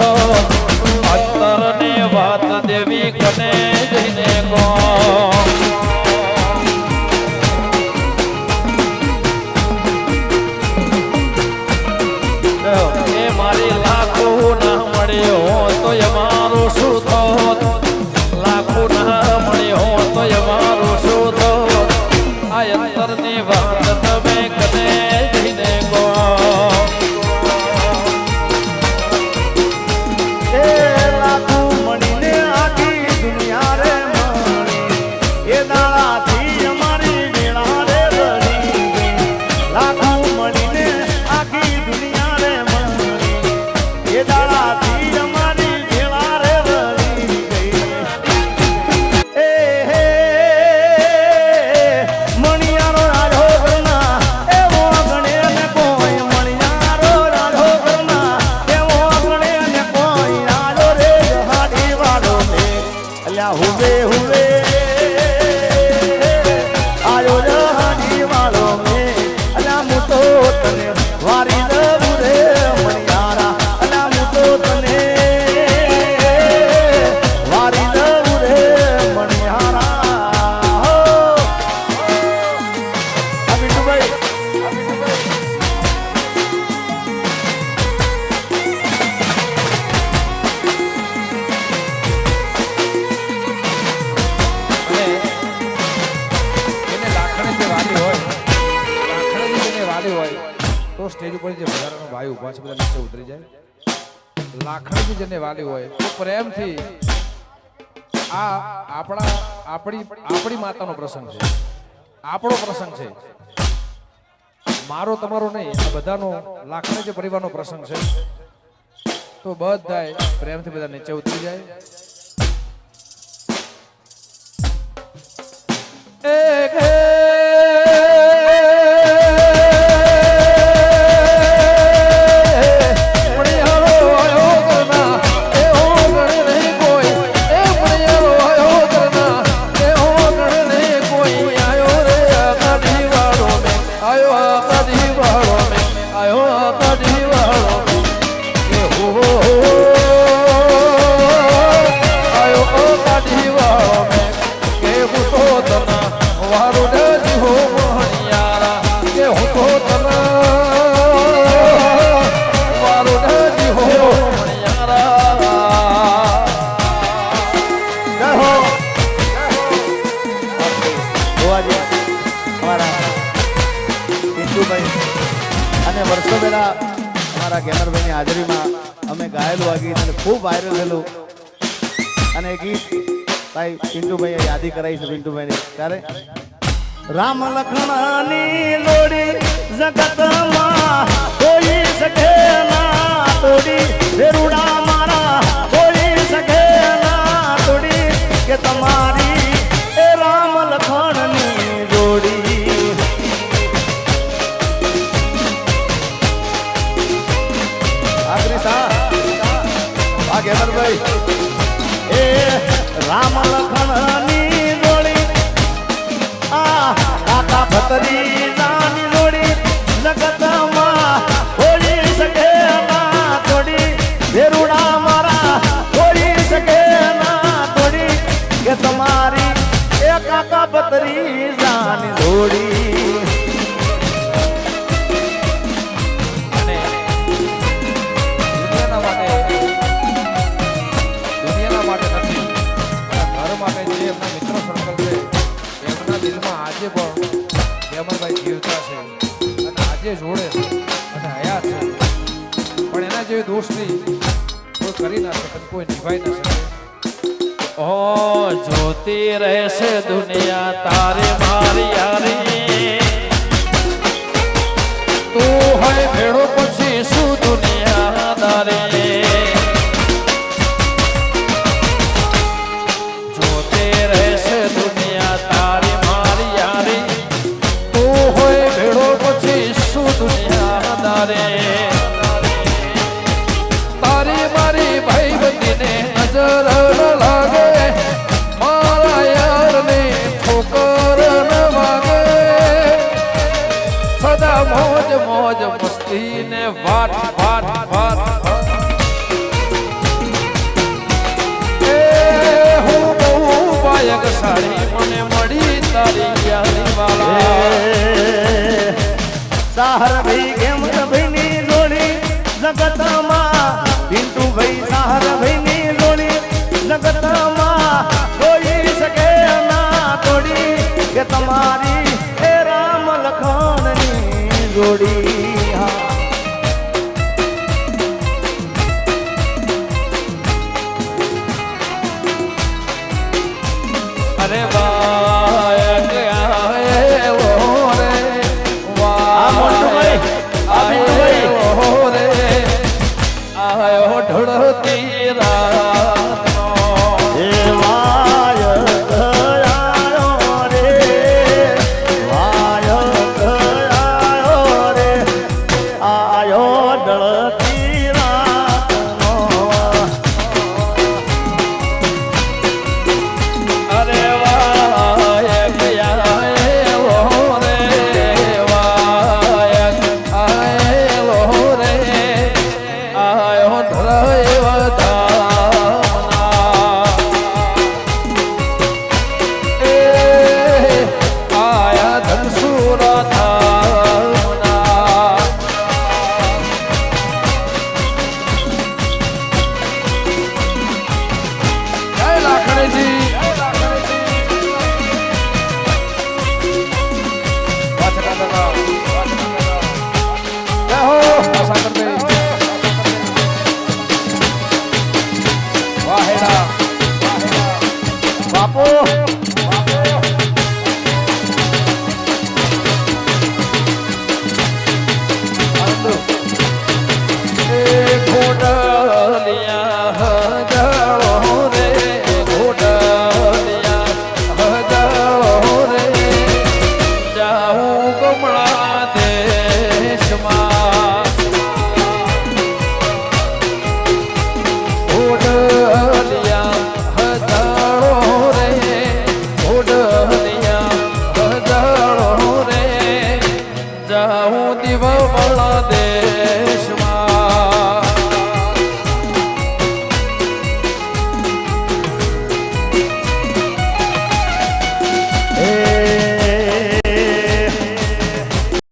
છો અંતરની વાત દેવી કને જઈને કહો એ મારી લાખો ના મળ્યો તો અમારું શું થોત લાખો ના મળ્યો તો અમારું શું થોત આ અંતરની વાત તમે કને જઈને કહો તો સ્ટેજ ઉપર જે વધારાનો ભાઈ ઉભા છે બધા નીચે ઉતરી જાય લાખણીથી જેને વાલી હોય તો પ્રેમથી આ આપણી માતાનો પ્રસંગ છે આપણો પ્રસંગ છે મારો તમારો નહીં આ બધાનો લાખણી જે પરિવારનો પ્રસંગ છે તો બધાય પ્રેમથી બધા નીચે ઉતરી જાય એક વર્ષો પહેલા અમારા ગેમરભાઈની હાજરીમાં અમે ગાયેલું આ ગીત અને ખૂબ વાયરલ થયેલું અને એ ગીત ભાઈ પિન્ટુભાઈએ યાદી કરાવી છે પિન્ટુભાઈની ત્યારે રામ લખણની જોડી જગતમાં કોઈ શકે ના તોડી વેરુડા મારા કોઈ શકે ના તોડી કે તમારી એ રામ લખણની જોડી ગેમરભાઈ એ રામ લખણની જોડી આ કાકા ભતરી નાની જોડી જગતમાં કોઈ શકે ના તોડી વેરુડા મારા કોઈ શકે ના તોડી કે તમારી એ કાકા ભતરી નાની જોડી ગેમરભાઈ જીવતા છે અને આજે જોડે છે અને હયાત છે પણ એના જેવી દોસ્તી કોઈ કરી ના શકે કોઈ નિભાઈ ના શકે ઓ જોતી રહેશે દુનિયા તારે મારી યારી તું હોય ભેડો પછી શું દુનિયા દારે જોતી રહેશે દુનિયા તારી મારી યારી દુનિયા દારે તારી મારી ભાઈ બંધીને નજર ન લાગે મારા યારને ઠોકર ન વાગે સદા મોજ મોજ મસ્તી ને વાત વાત વાત યારી મને મળી તારી યારી વાલા સાહર ભાઈ ગેમર ભાઈ ની જોડી જગતમાં પિન્ટુ ભાઈ સાહર ભાઈ ની જોડી જગતમાં કોઈ શકે ના તોડી કે તમારી એ રામ લખન ની જોડી હા અરે વાય ગયા ઓ રે વાય આયો રે આયો ઢળતી રાતનો એ વાય ગયો રે વાય ગયો રે આયો ડળતી રાતનો અરે વાય ગયા ઓ રે વાય આયો રે આયો ઢળેવા ધામના એ આયા ધનસુરા ધામના જય લાખણીજી બાપુ જાઉં દિવા દેશમાં